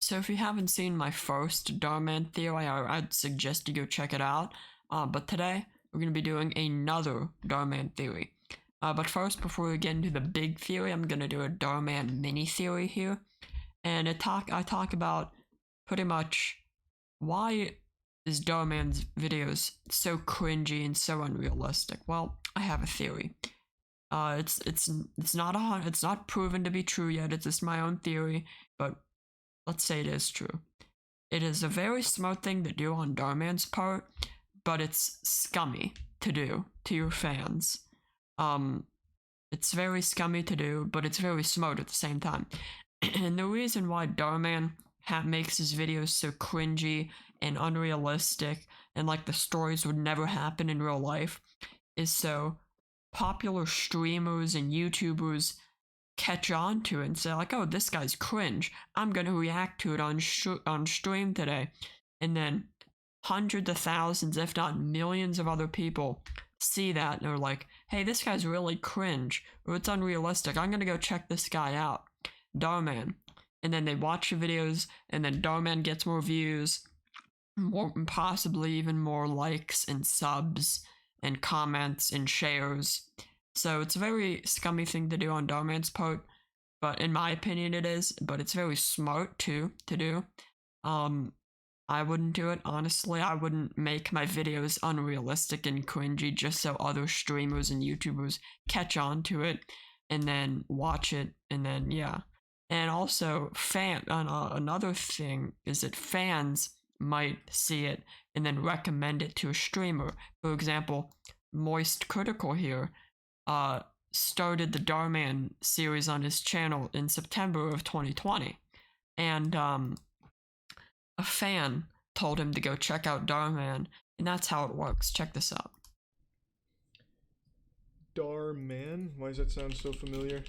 So if you haven't seen my first Darman theory, I'd suggest you go check it out. But today we're going to be doing another Darman theory. But first, before we get into the big theory, I'm going to do a Darman mini theory here. And I talk about pretty much why is Darman's videos so cringy and so unrealistic. Well, I have a theory. It's not proven to be true yet. It's just my own theory, but let's say it is true. It is a very smart thing to do on Darman's part, but it's scummy to do to your fans. It's very scummy to do, but it's very smart at the same time. And the reason why Darman makes his videos so cringy and unrealistic, and like the stories would never happen in real life, is so popular streamers and YouTubers catch on to it and say like, oh, this guy's cringe, I'm gonna react to it on stream today. And then hundreds of thousands, if not millions of other people see that and are like, hey, this guy's really cringe, or it's unrealistic, I'm gonna go check this guy out, Darman. And then they watch the videos, and then Darman gets more views, more, possibly even more likes and subs and comments and shares. So it's a very scummy thing to do on Darman's part, but in my opinion it is, but it's very smart too to do. I wouldn't do it, honestly. I wouldn't make my videos unrealistic and cringy just so other streamers and YouTubers catch on to it and then watch it, and then yeah. And also, another thing is that fans might see it and then recommend it to a streamer. For example, Moist Critical here started the Darman series on his channel in September of 2020. And a fan told him to go check out Darman, and that's how it works. Check this out. Darman? Why does that sound so familiar?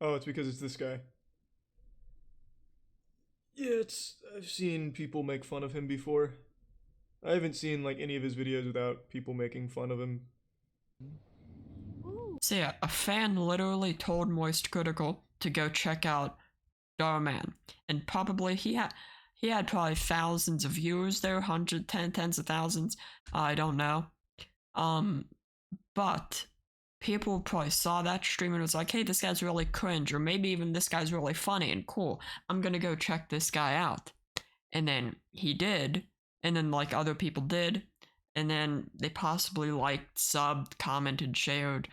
Oh, it's because it's this guy. Yeah, I've seen people make fun of him before. I haven't seen like any of his videos without people making fun of him. So yeah, a fan literally told Moist Critical to go check out Darman, and probably he had probably thousands of viewers there, tens of thousands. I don't know. But people probably saw that stream and was like, hey, this guy's really cringe, or maybe even this guy's really funny and cool, I'm gonna go check this guy out. And then he did, and then like other people did, and then they possibly liked, subbed, commented, shared,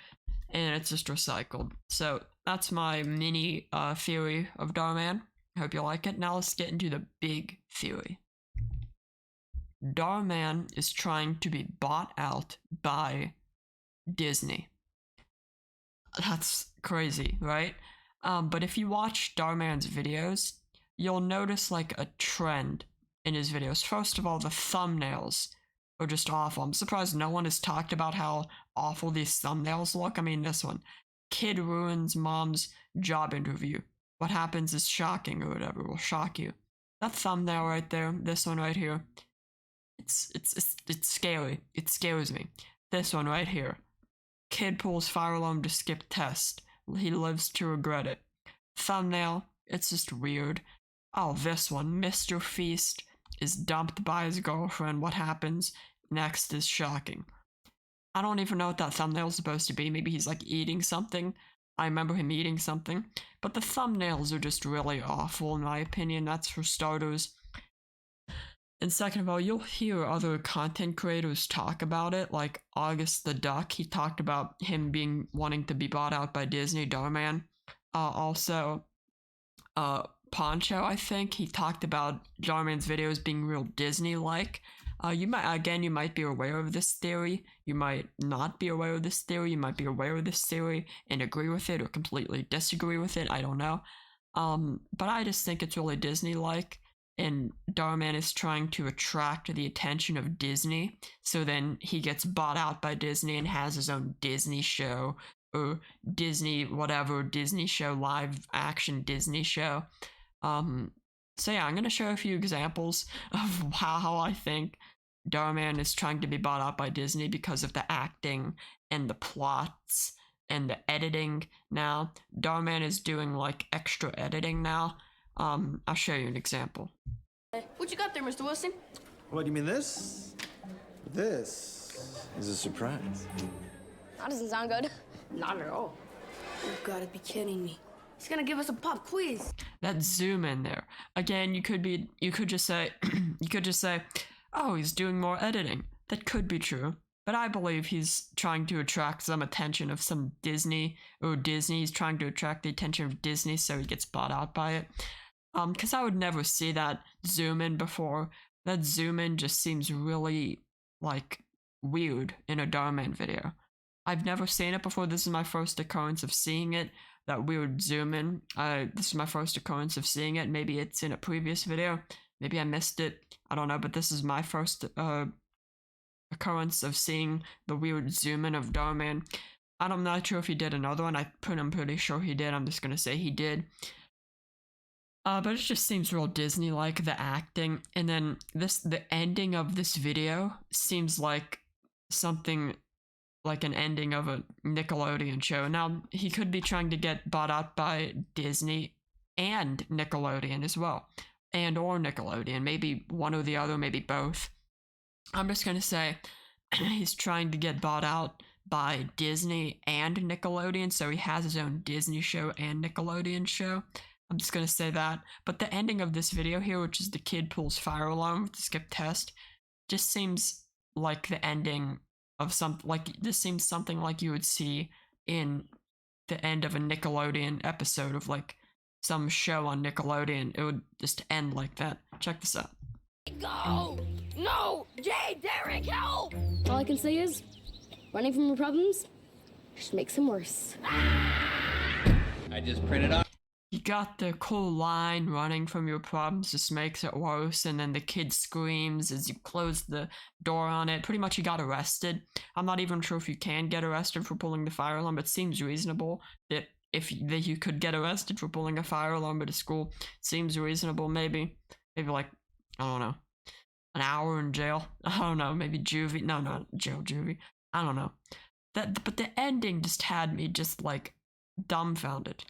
and it's just recycled. So that's my mini theory of Darman. I hope you like it. Now let's get into the big theory. Darman is trying to be bought out by Disney. That's crazy, right? But if you watch Darman's videos, you'll notice like a trend in his videos. First of all, the thumbnails are just awful. I'm surprised no one has talked about how awful these thumbnails look. I mean, this one, kid ruins mom's job interview. What happens is shocking, or whatever will shock you. That thumbnail right there, this one right here, it's scary. It scares me. This one right here, kid pulls fire alarm to skip test. He lives to regret it. Thumbnail, it's just weird. Oh, this one, Mr. Feast is dumped by his girlfriend. What happens next is shocking. I don't even know what that thumbnail is supposed to be. Maybe he's like eating something. I remember him eating something. But the thumbnails are just really awful in my opinion, that's for starters. And second of all, you'll hear other content creators talk about it, like August the Duck. He talked about him wanting to be bought out by Disney, Darman. Also, Poncho, I think, he talked about Darman's videos being real Disney-like. You might be aware of this theory. You might not be aware of this theory. You might be aware of this theory and agree with it or completely disagree with it. I don't know. But I just think it's really Disney-like. And Darman is trying to attract the attention of Disney, so then he gets bought out by Disney and has his own Disney show, or Disney show, live action Disney show. So yeah, I'm gonna show a few examples of how I think Darman is trying to be bought out by Disney because of the acting and the plots and the editing now. Darman is doing like extra editing now. I'll show you an example. What you got there, Mr. Wilson? What, you mean this? This is a surprise. That doesn't sound good. Not at all. You've got to be kidding me. He's gonna give us a pop quiz. That zoom in there. Again, you could just say, oh, he's doing more editing. That could be true. But I believe he's trying to attract some attention of some Disney, or Disney's trying to attract the attention of Disney so he gets bought out by it. Because I would never see that zoom in before. That zoom in just seems really, like, weird in a Darman video. I've never seen it before. This is my first occurrence of seeing it. That weird zoom in. This is my first occurrence of seeing it. Maybe it's in a previous video. Maybe I missed it. I don't know, but this is my first occurrence of seeing the weird zoom in of Darman. I'm not sure if he did another one. I'm pretty sure he did. I'm just gonna say he did. But it just seems real Disney-like, the acting. And then the ending of this video seems like something like an ending of a Nickelodeon show. Now, he could be trying to get bought out by Disney and Nickelodeon as well. And or Nickelodeon. Maybe one or the other, maybe both. I'm just gonna say he's trying to get bought out by Disney and Nickelodeon, so he has his own Disney show and Nickelodeon show. I'm just gonna say that. But the ending of this video here, which is the kid pulls fire alarm with the skip test, just seems like the ending of this seems something like you would see in the end of a Nickelodeon episode of like some show on Nickelodeon. It would just end like that. Check this out. Go! No! Jay, Derek, help! All I can say is, running from your problems just makes them worse. I just printed off. You got the cool line, running from your problems just makes it worse, and then the kid screams as you close the door on it. Pretty much he got arrested. I'm not even sure if you can get arrested for pulling the fire alarm, but it seems reasonable that that you could get arrested for pulling a fire alarm at a school. Seems reasonable, maybe like, I don't know, an hour in jail. I don't know, maybe juvie. No, not jail, juvie. I don't know. But the ending just had me just like dumbfounded.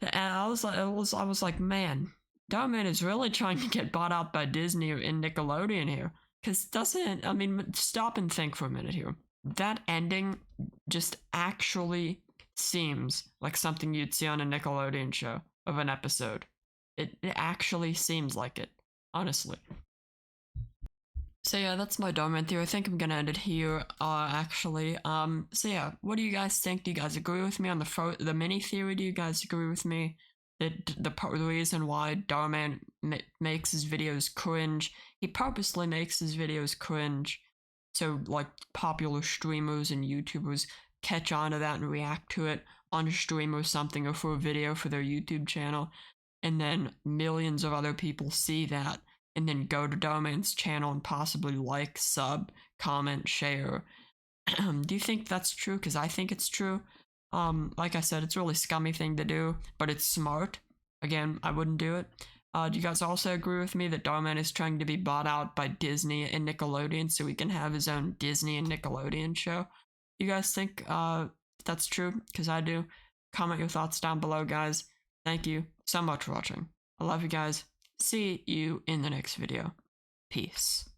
And I was like, man, Darman is really trying to get bought out by Disney and Nickelodeon here. Cause stop and think for a minute here. That ending just actually seems like something you'd see on a Nickelodeon show of an episode. It actually seems like it, honestly. So yeah, that's my Darman theory. I think I'm gonna end it here, actually. So yeah, what do you guys think? Do you guys agree with me on the mini theory? Do you guys agree with me that the reason why Darman makes his videos cringe, he purposely makes his videos cringe, so like popular streamers and YouTubers catch on to that and react to it on a stream or something, or for a video for their YouTube channel, and then millions of other people see that and then go to Darman's channel and possibly like, sub, comment, share. Do you think that's true? Because I think it's true. Like I said, it's a really scummy thing to do, but it's smart. Again, I wouldn't do it. Do you guys also agree with me that Darman is trying to be bought out by Disney and Nickelodeon so he can have his own Disney and Nickelodeon show? You guys think that's true? Because I do. Comment your thoughts down below, guys. Thank you so much for watching. I love you guys. See you in the next video. Peace.